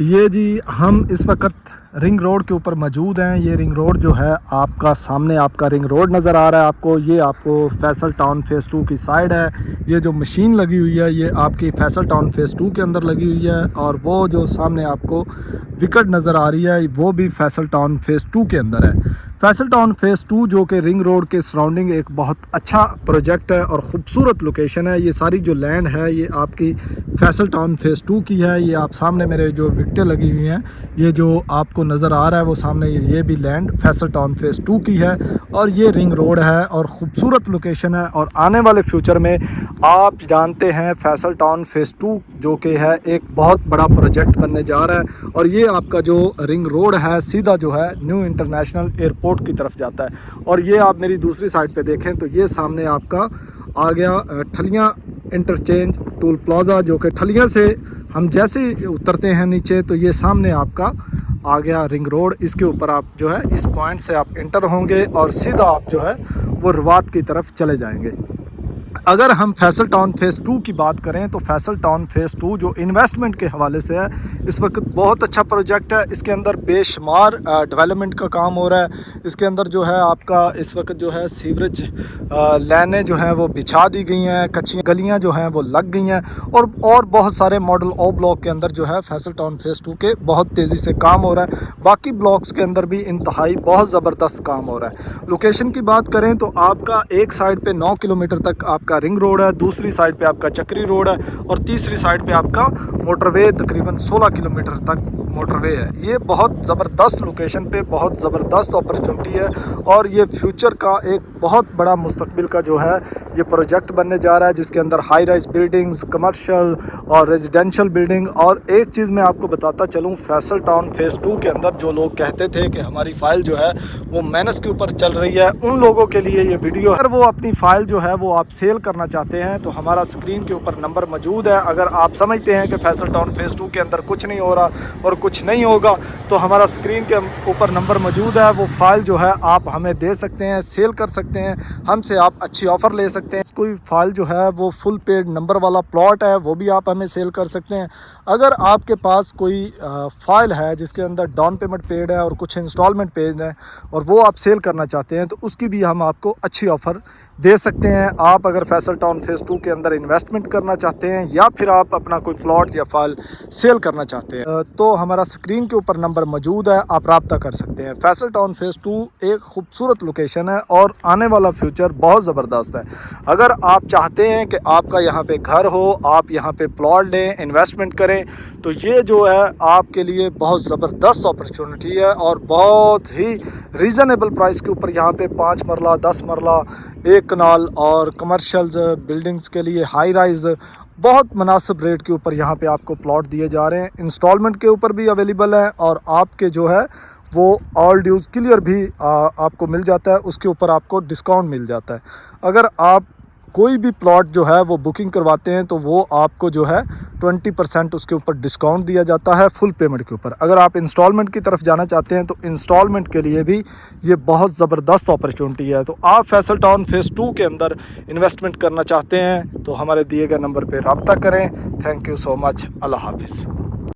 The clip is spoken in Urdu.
یہ جی ہم اس وقت رنگ روڈ کے اوپر موجود ہیں۔ یہ رنگ روڈ جو ہے آپ کا سامنے آپ کا رنگ روڈ نظر آ رہا ہے آپ کو۔ یہ آپ کو فیصل ٹاؤن فیز 2 کی سائیڈ ہے۔ یہ جو مشین لگی ہوئی ہے یہ آپ کی فیصل ٹاؤن فیز 2 کے اندر لگی ہوئی ہے، اور وہ جو سامنے آپ کو وکٹ نظر آ رہی ہے وہ بھی فیصل ٹاؤن فیز 2 کے اندر ہے۔ فیصل ٹاؤن فیز 2 جو کہ رنگ روڈ کے سراؤنڈنگ ایک بہت اچھا پروجیکٹ ہے اور خوبصورت لوکیشن ہے۔ یہ ساری جو لینڈ ہے یہ آپ کی فیصل ٹاؤن فیز 2 کی ہے۔ یہ آپ سامنے میرے جو وکٹیں لگی ہوئی ہیں یہ جو آپ کو نظر آ رہا ہے وہ سامنے یہ بھی لینڈ فیصل ٹاؤن فیز 2 کی ہے، اور یہ رنگ روڈ ہے اور خوبصورت لوکیشن ہے۔ اور آنے والے فیوچر میں آپ جانتے ہیں فیصل ٹاؤن فیز 2 جو کہ ہے ایک بہت بڑا پروجیکٹ بننے جا رہا ہے، اور یہ آپ کا جو رنگ روڈ ہے سیدھا جو ہے نیو انٹرنیشنل ایئرپورٹ کی طرف جاتا ہے۔ اور یہ آپ میری دوسری سائڈ پہ دیکھیں تو یہ سامنے آپ کا آ گیا ٹھلیاں انٹرچینج ٹول پلازا، جو کہ ٹھلیاں سے ہم جیسے اترتے ہیں نیچے تو یہ سامنے آپ کا آ گیا رنگ روڈ۔ اس کے اوپر آپ جو ہے اس پوائنٹ سے آپ انٹر ہوں گے اور سیدھا آپ جو ہے وہ روات کی طرف چلے جائیں گے۔ اگر ہم فیصل ٹاؤن فیز 2 کی بات کریں تو فیصل ٹاؤن فیز 2 جو انویسٹمنٹ کے حوالے سے ہے اس وقت بہت اچھا پروجیکٹ ہے۔ اس کے اندر بے شمار ڈیولپمنٹ کا کام ہو رہا ہے۔ اس کے اندر جو ہے آپ کا اس وقت جو ہے سیوریج لائنیں جو ہیں وہ بچھا دی گئی ہیں، کچی گلیاں جو ہیں وہ لگ گئی ہیں، اور بہت سارے ماڈل او بلاک کے اندر جو ہے فیصل ٹاؤن فیز 2 کے بہت تیزی سے کام ہو رہا ہے۔ باقی بلاکس کے اندر بھی انتہائی بہت زبردست کام ہو رہا ہے۔ لوکیشن کی بات کریں تو آپ کا ایک سائڈ پہ 9 کلومیٹر تک آپ کا رنگ روڈ ہے، دوسری سائڈ پہ آپ کا چکری روڈ ہے، اور تیسری سائڈ پہ آپ کا موٹر وے تقریباً 16 کلومیٹر تک موٹر وے ہے۔ یہ بہت زبردست لوکیشن پہ بہت زبردست اپرچونٹی ہے، اور یہ فیوچر کا ایک بہت بڑا مستقبل کا جو ہے یہ پروجیکٹ بننے جا رہا ہے، جس کے اندر ہائی رائز بلڈنگز، کمرشل اور ریزیڈینشل بلڈنگ۔ اور ایک چیز میں آپ کو بتاتا چلوں، فیصل ٹاؤن فیز 2 کے اندر جو لوگ کہتے تھے کہ ہماری فائل جو ہے وہ مینس کے اوپر چل رہی ہے، ان لوگوں کے لیے یہ ویڈیو ہے۔ اگر وہ اپنی فائل جو ہے وہ آپ سیل کرنا چاہتے ہیں تو ہمارا اسکرین کے اوپر نمبر موجود ہے۔ اگر آپ سمجھتے ہیں کہ فیصل ٹاؤن فیز 2 کے اندر کچھ نہیں ہو رہا اور کچھ نہیں ہوگا تو ہمارا اسکرین کے اوپر نمبر موجود ہے، وہ فائل جو ہے آپ ہمیں دے سکتے ہیں، سیل کر سکتے ہیں، ہم سے آپ اچھی آفر لے سکتے ہیں۔ کوئی فائل جو ہے وہ فل پیڈ نمبر والا پلاٹ ہے وہ بھی آپ ہمیں سیل کر سکتے ہیں۔ اگر آپ کے پاس کوئی فائل ہے جس کے اندر ڈاؤن پیمنٹ پیڈ ہے اور کچھ انسٹالمنٹ پیڈ ہے اور وہ آپ سیل کرنا چاہتے ہیں تو اس کی بھی ہم آپ کو اچھی آفر دے سکتے ہیں۔ آپ اگر فیصل ٹاؤن فیز 2 کے اندر انویسٹمنٹ کرنا چاہتے ہیں یا پھر آپ اپنا کوئی پلاٹ یا فائل سیل کرنا چاہتے ہیں تو ہمارا اسکرین کے اوپر نمبر موجود ہے، آپ رابطہ کر سکتے ہیں۔ فیصل ٹاؤن فیز 2 ایک خوبصورت لوکیشن ہے اور آنے والا فیوچر بہت زبردست ہے۔ اگر آپ چاہتے ہیں کہ آپ کا یہاں پہ گھر ہو، آپ یہاں پہ پلاٹ لیں، انویسٹمنٹ کریں، تو یہ جو ہے آپ کے لیے بہت زبردست اپرچونٹی ہے، اور بہت ہی ریزنیبل پرائس کے اوپر یہاں پہ 5 مرلہ 10 مرلہ 1 کنال اور کمرشلز بلڈنگز کے لیے ہائی رائز بہت مناسب ریٹ کے اوپر یہاں پہ آپ کو پلاٹ دیے جا رہے ہیں۔ انسٹالمنٹ کے اوپر بھی اویلیبل ہیں، اور آپ کے جو ہے وہ آل ڈیوز کلیئر بھی آپ کو مل جاتا ہے، اس کے اوپر آپ کو ڈسکاؤنٹ مل جاتا ہے۔ اگر آپ کوئی بھی پلاٹ جو ہے وہ بکنگ کرواتے ہیں تو وہ آپ کو جو ہے 20% اس کے اوپر ڈسکاؤنٹ دیا جاتا ہے فل پیمنٹ کے اوپر۔ اگر آپ انسٹالمنٹ کی طرف جانا چاہتے ہیں تو انسٹالمنٹ کے لیے بھی یہ بہت زبردست اپرچونٹی ہے۔ تو آپ فیصل ٹاؤن فیز 2 کے اندر انویسٹمنٹ کرنا چاہتے ہیں تو ہمارے دیے گئے نمبر پہ رابطہ کریں۔ تھینک یو سو مچ۔ اللہ حافظ۔